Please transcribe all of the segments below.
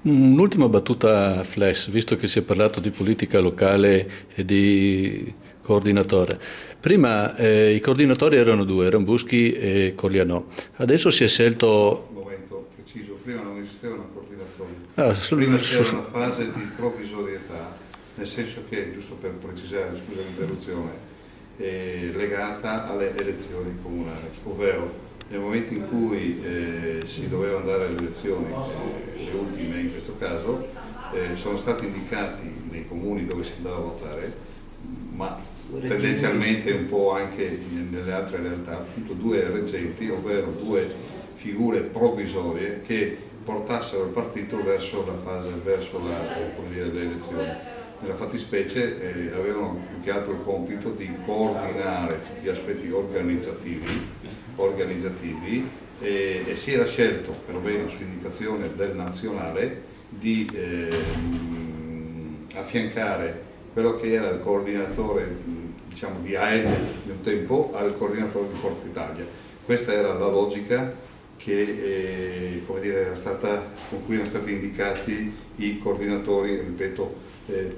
Un'ultima battuta flash, visto che si è parlato di politica locale e di coordinatore. Prima i coordinatori erano due, Rambuschi e Colianò. Adesso si è scelto... Un momento preciso, prima non esistevano coordinatori. Prima c'era una fase di provvisorietà, nel senso che, giusto per precisare, scusa l'interruzione, legata alle elezioni comunali, ovvero nel momento in cui si doveva andare alle elezioni, le ultime in questo caso, sono stati indicati nei comuni dove si andava a votare, ma tendenzialmente un po' anche nelle altre realtà, appunto due reggenti, ovvero due figure provvisorie che portassero il partito verso la fase, verso le elezioni. Nella fattispecie avevano più che altro il compito di coordinare tutti gli aspetti organizzativi e si era scelto, perlomeno su indicazione del nazionale, di affiancare quello che era il coordinatore, diciamo, di AN di un tempo al coordinatore di Forza Italia. Questa era la logica che, come dire, era stata, con cui erano stati indicati i coordinatori, ripeto,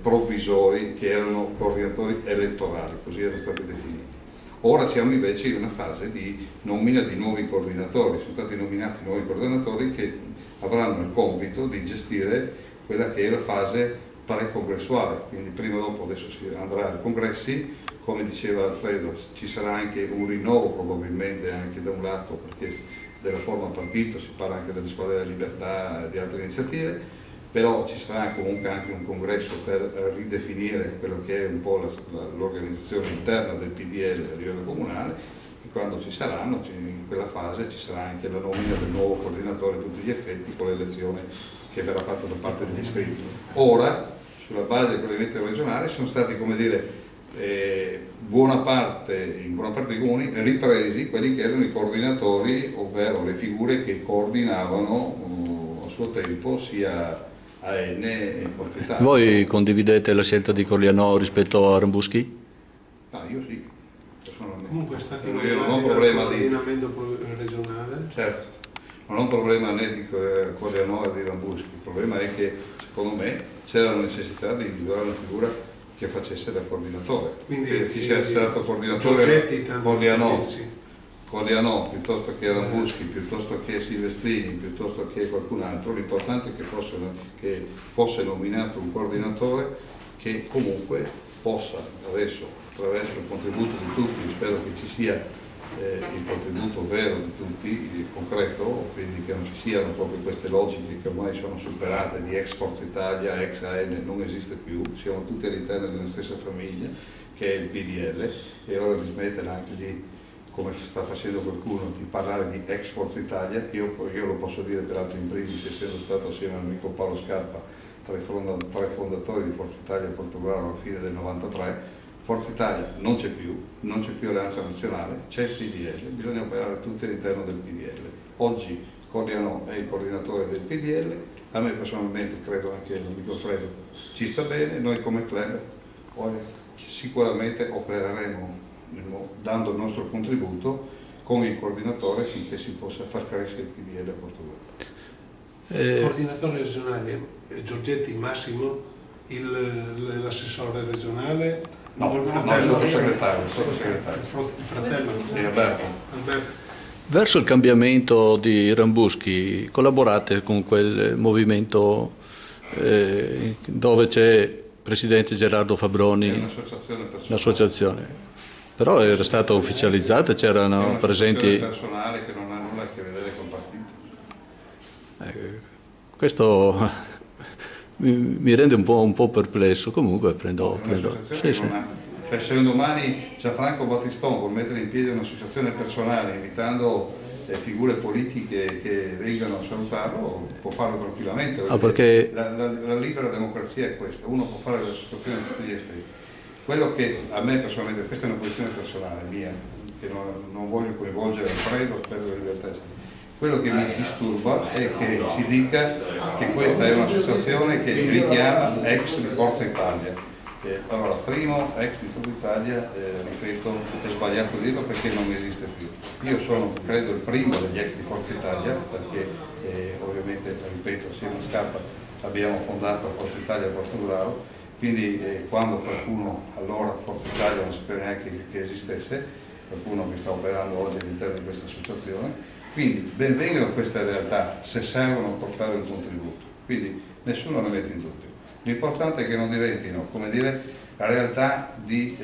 provvisori, che erano coordinatori elettorali, così erano stati definiti. Ora siamo invece in una fase di nomina di nuovi coordinatori, sono stati nominati nuovi coordinatori che avranno il compito di gestire quella che è la fase pre-congressuale, quindi prima o dopo adesso si andrà ai congressi, come diceva Alfredo, ci sarà anche un rinnovo probabilmente anche da un lato, perché della forma partito, si parla anche delle squadre della libertà e di altre iniziative, però ci sarà comunque anche un congresso per ridefinire quello che è un po' l'organizzazione interna del PDL a livello comunale, e quando ci saranno, in quella fase ci sarà anche la nomina del nuovo coordinatore a tutti gli effetti, con l'elezione che verrà fatta da parte degli iscritti. Ora, sulla base del provvedimento regionale, sono stati, come dire, in buona parte dei comuni ripresi quelli che erano i coordinatori, ovvero le figure che coordinavano a suo tempo sia AN e Forza Italia. Voi condividete la scelta di Colianò rispetto a Rambuschi? No, io sì, personalmente. Comunque è stato io non ho un problema di coordinamento regionale. Certo, non ho un problema né di Colianò e di Rambuschi, il problema è che secondo me c'era la necessità di individuare una figura che facesse da coordinatore. Quindi chi sia stato coordinatore Colianò piuttosto che Rambuschi, piuttosto che Silvestrini, piuttosto che qualcun altro, l'importante è che fosse nominato un coordinatore che comunque possa adesso, attraverso il contributo di tutti, spero che ci sia il contributo vero di tutti, concreto, quindi che non ci siano proprio queste logiche che ormai sono superate di ex Forza Italia, ex AN, non esiste più, siamo tutti all'interno della stessa famiglia che è il PDL, e ora di smettere anche di, come sta facendo qualcuno, di parlare di ex Forza Italia. Io lo posso dire peraltro in primis, essendo stato assieme all'amico Paolo Scarpa tra i fondatori di Forza Italia a Portogallo alla fine del 93. Forza Italia non c'è più Alleanza Nazionale, c'è il PDL, bisogna operare tutti all'interno del PDL. Oggi Colianò è il coordinatore del PDL, a me personalmente, credo anche l'amico Alfredo, ci sta bene, noi come club sicuramente opereremo dando il nostro contributo con il coordinatore finché si possa far crescere il PDL a Portogallo. Il coordinatore regionale Giorgetti Massimo, l'assessore regionale. No, il sottosegretario. Il fratello. Sì, Alberto. Verso il cambiamento di Rambuschi collaborate con quel movimento dove c'è presidente Gerardo Fabroni, l'associazione, però era stata ufficializzata, c'erano presenti... È personale che non ha nulla a che vedere con il partito. Questo mi rende un po' perplesso, comunque prendo. Sì. Cioè, se un domani Gianfranco Battiston vuol mettere in piedi un'associazione personale invitando figure politiche che vengano a salutarlo, può farlo tranquillamente. Perché la libera democrazia è questa, uno può fare l'associazione a tutti gli effetti. Quello che a me personalmente, questa è una posizione personale mia, che non voglio coinvolgere Alfredo per la libertà. Quello che mi disturba è che si dica che questa è un'associazione che richiama ex di Forza Italia. Allora, primo, ex di Forza Italia, ripeto, è sbagliato dirlo perché non esiste più. Io sono, credo, il primo degli ex di Forza Italia, perché ovviamente, ripeto, assieme a Scarpa abbiamo fondato Forza Italia a Portogallo, quindi quando qualcuno, allora Forza Italia non sapeva neanche che esistesse, qualcuno che sta operando oggi all'interno di questa associazione, quindi benvengano queste realtà se servono a portare un contributo, quindi nessuno le mette in dubbio. L'importante è che non diventino, come dire, realtà di,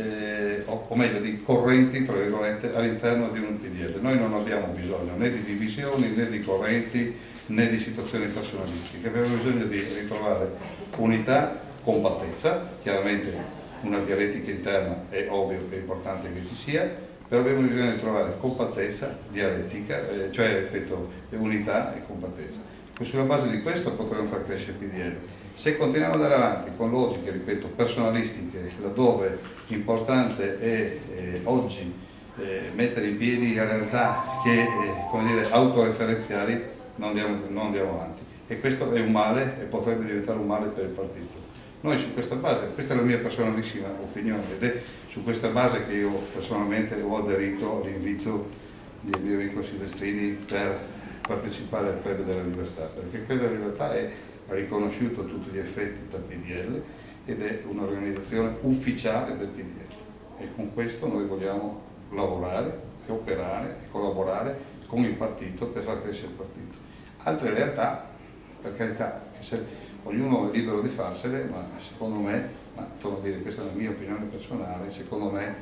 o meglio, di correnti, tra virgolette, all'interno di un PDL. Noi non abbiamo bisogno né di divisioni, né di correnti, né di situazioni personalistiche. Abbiamo bisogno di ritrovare unità, compattezza, chiaramente una dialettica interna è ovvio che è importante che ci sia, però abbiamo bisogno di trovare compattezza, dialettica, cioè ripeto, unità e compattezza. Sulla base di questo potremo far crescere il PDL. Se continuiamo ad andare avanti con logiche, ripeto, personalistiche, laddove l'importante è oggi mettere in piedi realtà che, come dire, autoreferenziali, non andiamo avanti. E questo è un male e potrebbe diventare un male per il partito. Noi su questa base, questa è la mia personalissima opinione, ed è su questa base che io personalmente ho aderito all'invito del mio amico Silvestrini per partecipare al Premio della Libertà, perché il Premio della Libertà è riconosciuto a tutti gli effetti dal PDL ed è un'organizzazione ufficiale del PDL, e con questo noi vogliamo lavorare, operare e collaborare con il partito per far crescere il partito. Altre realtà, per carità, ognuno è libero di farsele, ma secondo me, torno a dire, questa è la mia opinione personale, secondo me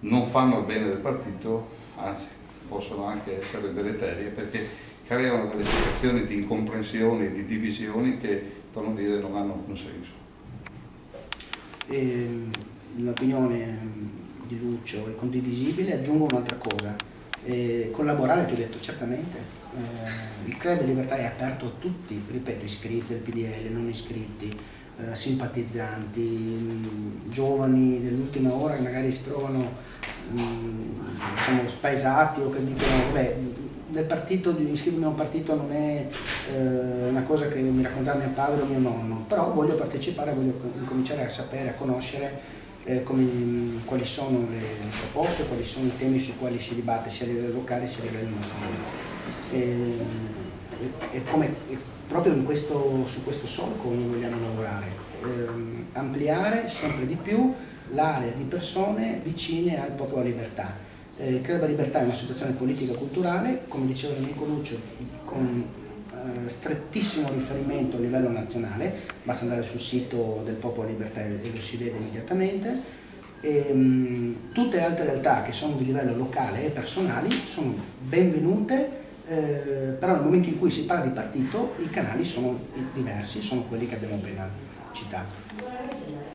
non fanno il bene del partito, anzi possono anche essere deleterie, perché creano delle situazioni di incomprensioni, di divisioni che, torno a dire, non hanno alcun senso. L'opinione di Lucio è condivisibile, aggiungo un'altra cosa. Collaborare, ti ho detto, certamente. Il Club Libertà è aperto a tutti, ripeto, iscritti al PDL, non iscritti, simpatizzanti, giovani dell'ultima ora che magari si trovano diciamo, spaesati o che dicono vabbè, del partito, di iscrivermi a un partito non è una cosa che mi raccontava mio padre o mio nonno, però voglio partecipare, voglio cominciare a sapere, a conoscere quali sono le proposte, quali sono i temi su quali si dibatte sia a livello locale sia a livello nazionale. Proprio su questo solco noi vogliamo lavorare, ampliare sempre di più l'area di persone vicine al popolo Libertà. Il Club Libertà è un'associazione politica e culturale, come diceva l'amico Lucio, con strettissimo riferimento a livello nazionale, basta andare sul sito del Popolo Libertà e lo si vede immediatamente. Tutte le altre realtà che sono di livello locale e personali sono benvenute, però nel momento in cui si parla di partito i canali sono diversi, sono quelli che abbiamo appena citato.